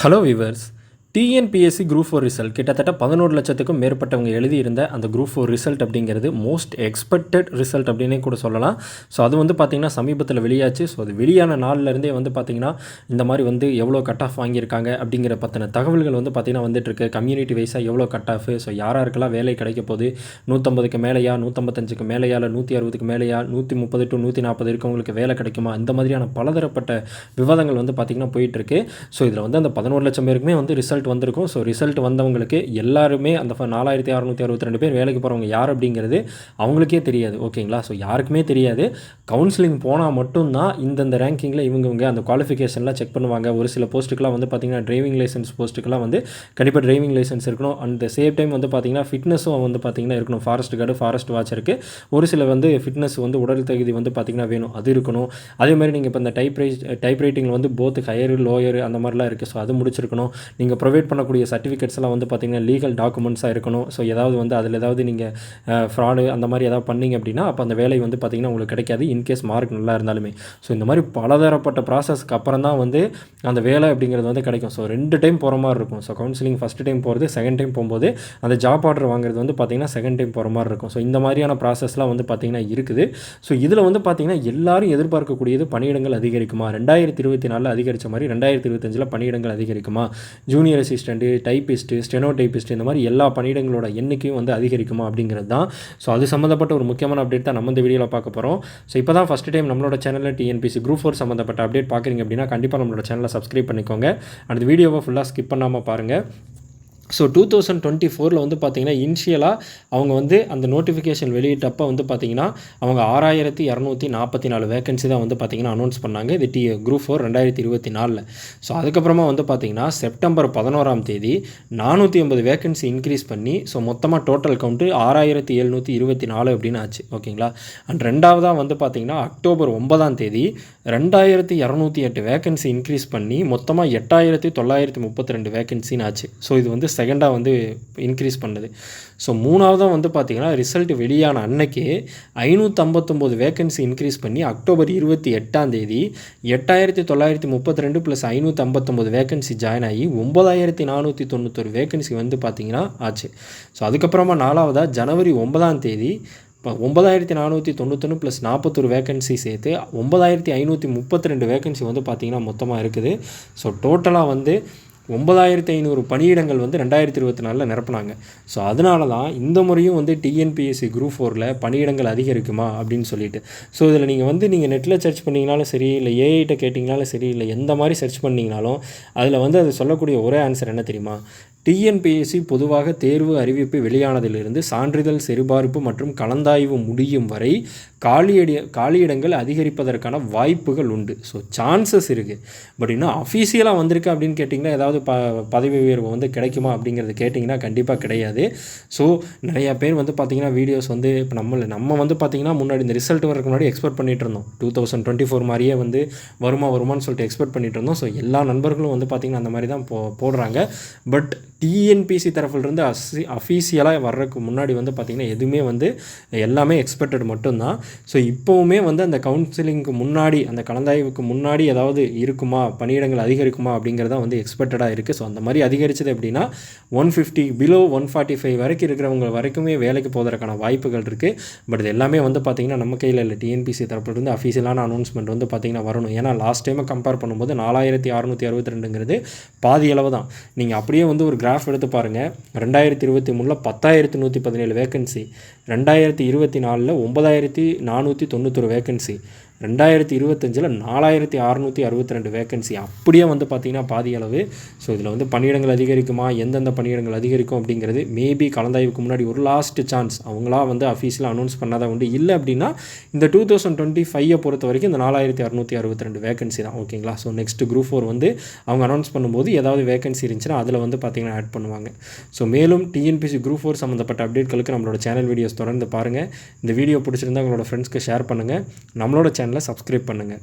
Hello viewers. TNPSC group 4 result கிட்டத்தட்ட 11 லட்சத்துக்கும் மேற்பட்டவங்க எழுதியிருந்த அந்த குரூப் 4 ரிசல்ட் அப்படிங்கிறது மோஸ்ட் எக்ஸ்பெக்டட் ரிசல்ட் அப்படின்னே கூட சொல்லலாம். ஸோ அது பார்த்திங்கன்னா சமீபத்தில் வெளியாச்சு. ஸோ அது வெளியான நாள்லேருந்தே பார்த்திங்கன்னா இந்த மாதிரி எவ்வளோ கட் ஆஃப் வாங்கியிருக்காங்க அப்படிங்கிற பற்றின தகவல்கள் பார்த்திங்கன்னா வந்துட்டுருக்கு. கம்யூனிட்டி வைஸாக எவ்வளோ கட் ஆஃப், ஸோ யாராருக்கெல்லாம் வேலை கிடைக்க போகுது, 150க்கு மேலேயா, 155க்கு மேலேயா, இல்லை 160க்கு மேலேயா, 130 to 140 இருக்கவங்களுக்கு வேலை கிடைக்குமா, இந்த மாதிரியான பலதரப்பட்ட விவாதங்கள் பார்த்திங்கன்னா போயிட்டுருக்கு. ஸோ இதில் அந்த 11 லட்சம் பேருக்குமே ரிசல்ட் வந்திருக்கும். ஸோ ரிசல்ட் வந்தவங்களுக்கு எல்லாருமே அந்த 4662 பேர் வேலைக்கு போகிறவங்க யார் அப்படிங்கிறது அவங்களுக்கே தெரியாது. ஓகேங்களா? ஸோ யாருக்குமே தெரியாது. கவுன்சிலிங் போனால் மட்டும்தான் இந்தந்த ரேங்கிங்கில் இவங்க அந்த குவாலிஃபிகேஷன்லாம் செக் பண்ணுவாங்க. ஒரு சில போஸ்ட்டுக்கெலாம் பார்த்திங்கன்னா டிரைவிங் லைசன்ஸ் போஸ்ட்டுக்கெலாம் கண்டிப்பாக டிரைவிங் லைசன்ஸ் இருக்கணும். அந்த சேம் டைம் பார்த்திங்கன்னா ஃபிட்னஸும் பார்த்திங்கன்னா இருக்கணும். ஃபாரஸ்ட் கார்டு, ஃபாரஸ்ட் வாட்சருக்கு ஒரு சில ஃபிட்னஸ் உடல் தகுதி பார்த்திங்கன்னா வேணும், அது இருக்கணும். அதே மாதிரி நீங்கள் இப்போ இந்த டைப் ரைட்டிங்கில் போத் ஹையர் லோயர் அந்த மாதிரிலாம் இருக்குது. ஸோ அது முடிச்சிருக்கணும். நீங்கள் ப்ரொவைட் பண்ணக்கூடிய சர்டிஃபிகேட்ஸ் எல்லாம் பார்த்திங்கன்னா லீகல் டாக்குமெண்ட்ஸாக இருக்கணும். ஸோ ஏதாவது அதில் ஏதாவது நீங்கள் ஃப்ராடு அந்த மாதிரி ஏதாவது பண்ணிங்க அப்படின்னா அப்போ அந்த வேலை பார்த்திங்கன்னா உங்களுக்கு கிடைக்காது, இன்கேஸ் மார்க் நல்லா இருந்தாலுமே. ஸோ இந்த மாதிரி பலதரப்பட்ட ப்ராசஸ்க்கு அப்புறம் தான் அந்த வேலை அப்படிங்கிறது கிடைக்கும். ஸோ 2 டைம் போகிற மாதிரி இருக்கும். ஸோ கவுன்சிலிங் ஃபஸ்ட் டைம் போகிறது, செகண்ட் டைம் போகும்போது அந்த ஜாப் ஆர்டர் வாங்குறது பார்த்திங்கன்னா செகண்ட் டைம் போகிற மாதிரி இருக்கும். ஸோ இந்த மாதிரியான ப்ராசஸ்லாம் பார்த்திங்கன்னா இருக்குது. ஸோ இதில் பார்த்திங்கன்னா எல்லாரும் எதிர்பார்க்கக்கூடியது பணியிடங்கள் அதிகரிக்குமா, 2024 அதிகரித்த மாதிரி 2025 பணியிடங்கள் அதிகரிக்குமா, junior assistant, typist, steno typist, இந்த மாதிரி எல்லா பணியிடங்களோட எண்ணிக்கையும் அதிகரிக்குமா அப்படிங்கிறது தான். ஸோ அது சம்மந்தப்பட்ட ஒரு முக்கியமான அப்டேட் தான் நம்ம இந்த வீடியோவில் பார்க்க போகிறோம். ஸோ இப்போ தான் ஃபஸ்ட் டைம் நம்மளோட சேனலில் டிஎன்பிஎஸ்சி குரூப் 4 சம்மந்தப்பட்ட அப்டேட் பார்க்குறீங்க அப்படின்னா கண்டிப்பாக நம்மளோட சேனலை சப்ஸ்கிரைப் பண்ணிக்கோங்க. அந்த வீடியோவை ஃபுல்லாக ஸ்கிப் பண்ணாமல் பாருங்கள். ஸோ 2024 பார்த்திங்கன்னா இனிஷியலாக அவங்க அந்த நோட்டிஃபிகேஷன் வெளியிட்டப்போ பார்த்திங்கன்னா அவங்க 6244 வேகன்சி தான் பார்த்திங்கன்னா அனௌன்ஸ் பண்ணாங்க. இது குரூப் 4 2024. ஸோ அதுக்கப்புறமா பார்த்திங்கன்னா செப்டம்பர் 11ஆம் தேதி 480 வேகன்சி இன்க்ரீஸ் பண்ணி ஸோ மொத்தமாக டோட்டல் கவுண்ட்டு 6724 அப்படின்னு ஆச்சு. ஓகேங்களா? அண்ட் ரெண்டாவதாக பார்த்திங்கன்னா அக்டோபர் 9ஆம் தேதி 2208 வேகன்சி இன்க்ரீஸ் பண்ணி மொத்தமாக 8932 வேகன்சின்னு ஆச்சு. ஸோ இது செகண்டாக இன்க்ரீஸ் பண்ணது. ஸோ மூணாவதாக பார்த்திங்கன்னா ரிசல்ட் வெளியான அன்னைக்கு 559 வேகன்சி இன்க்ரீஸ் பண்ணி அக்டோபர் 28ஆம் தேதி 8932 + 559 வேகன்சி ஜாயின் ஆகி 9491 வேகன்சி பார்த்திங்கன்னா ஆச்சு. ஸோ அதுக்கப்புறமா நாலாவதாக ஜனவரி 9ஆம் தேதி 9491 + 41 வேகன்சி சேர்த்து 9532 வேகன்சி பார்த்திங்கன்னா மொத்தமாக இருக்குது. ஸோ டோட்டலாக 9500 பணியிடங்கள் 2024 நிரப்புனாங்க. ஸோ அதனால தான் இந்த முறையும் டிஎன்பிஎஸ்சி குரூப் 4 பணியிடங்கள் அதிகரிக்குமா அப்படின்னு சொல்லிட்டு. ஸோ இதில் நீங்கள் நெட்டில் சர்ச் பண்ணிங்கனாலும் சரி, இல்லை ஏஐட்ட கேட்டிங்கனாலும் சரி, இல்லை எந்த மாதிரி சர்ச் பண்ணிங்கனாலும் அதில் அது சொல்லக்கூடிய ஒரே ஆன்சர் என்ன தெரியுமா? டிஎன்பிஎஸ்சி பொதுவாக தேர்வு அறிவிப்பு வெளியானதிலிருந்து சான்றிதழ் சரிபார்ப்பு மற்றும் கலந்தாய்வு முடியும் வரை காலியிடங்கள் அதிகரிப்பதற்கான வாய்ப்புகள் உண்டு. ஸோ சான்சஸ் இருக்குது. பட் இன்னும் அஃபீஷியலாக வந்திருக்கு அப்படின்னு கேட்டிங்கன்னா ஏதாவது பதவி உயர்வு கிடைக்குமா அப்படிங்கிறது கேட்டிங்கன்னா கண்டிப்பாக கிடையாது. ஸோ நிறையா பேர் பார்த்திங்கன்னா வீடியோஸ் இப்போ நம்ம பார்த்திங்கன்னா முன்னாடி இந்த ரிசல்ட் வரக்கு முன்னாடி எக்ஸ்பெக்ட் பண்ணிகிட்டு இருந்தோம். 2024 மாதிரியே வருமானு சொல்லிட்டு எக்ஸ்பெக்ட் பண்ணிகிட்டு இருந்தோம். ஸோ எல்லா நண்பர்களும் பார்த்திங்கன்னா அந்த மாதிரி தான் போடுறாங்க. பட் டிஎன்பிசி தரப்புலேருந்து அஃபீஷியலாக வர்றதுக்கு முன்னாடி பார்த்திங்கன்னா எதுவுமே எல்லாமே எக்ஸ்பெக்டட் மட்டும்தான். ஸோ இப்போவுமே அந்த கவுன்சிலிங்க்கு முன்னாடி, அந்த கலந்தாய்வுக்கு முன்னாடி ஏதாவது இருக்குமா, பணியிடங்கள் அதிகரிக்குமா அப்படிங்கிறதான் எக்ஸ்பெக்டடாக இருக்குது. ஸோ அந்த மாதிரி அதிகரிச்சது அப்படின்னா 150 பிலோ 145 வரைக்கும் இருக்கிறவங்க வரைக்குமே வேலைக்கு போவதற்கான வாய்ப்புகள் இருக்குது. பட் இது எல்லாமே பார்த்திங்கன்னா நம்ம கையில் இல்லை. டிஎன்பிசி தரப்புலேருந்து அஃபீஷியலான அனௌன்ஸ்மெண்ட் பார்த்திங்கன்னா வரணும். ஏன்னா லாஸ்ட் டைமை கம்பேர் பண்ணும்போது 4662ங்கிறது பாதி அளவு தான். நீங்கள் அப்படியே ஒரு கிராஃப் எடுத்து பாருங்கள். 2023 10117 வேகன்சி, 2024 9491 வேகன்சி, 2025 4662 வேகன்சி, அப்படியே பார்த்திங்கன்னா பாதி அளவு. ஸோ இதில் பணியிடங்கள் அதிகரிக்குமா, எந்தெந்த பணியிடங்கள் அதிகரிக்கும் அப்படிங்கிறது மேபி கலந்தாய்வுக்கு முன்னாடி ஒரு லாஸ்ட் சான்ஸ் அவங்களா அஃபீஷியலாக அனௌன்ஸ் பண்ணாதான் உண்டு. இல்லை அப்படின்னா இந்த 2025 பொறுத்த வரைக்கும் இந்த 4662 வேகன்சி தான். ஓகேங்களா? ஸோ நெக்ஸ்ட் குரூப் 4 அவங்க அனௌன்ஸ் பண்ணும்போது ஏதாவது வேகன்சி இருந்துச்சுன்னா அதில் பார்த்திங்கன்னா ஆட் பண்ணுவாங்க. ஸோ மேலும் டிஎன்பிசி குரூப் 4 சம்மந்தப்பட்ட அப்டேட்களுக்கு நம்மளோட சேனல் வீடியோஸ் தொடர்ந்து பாருங்கள். இந்த வீடியோ பிடிச்சிருந்தா உங்களோட ஃப்ரெண்ட்ஸ்க்கு ஷேர் பண்ணுங்கள். நம்மளோட சேனலை சப்ஸ்கிரைப் பண்ணுங்கள்.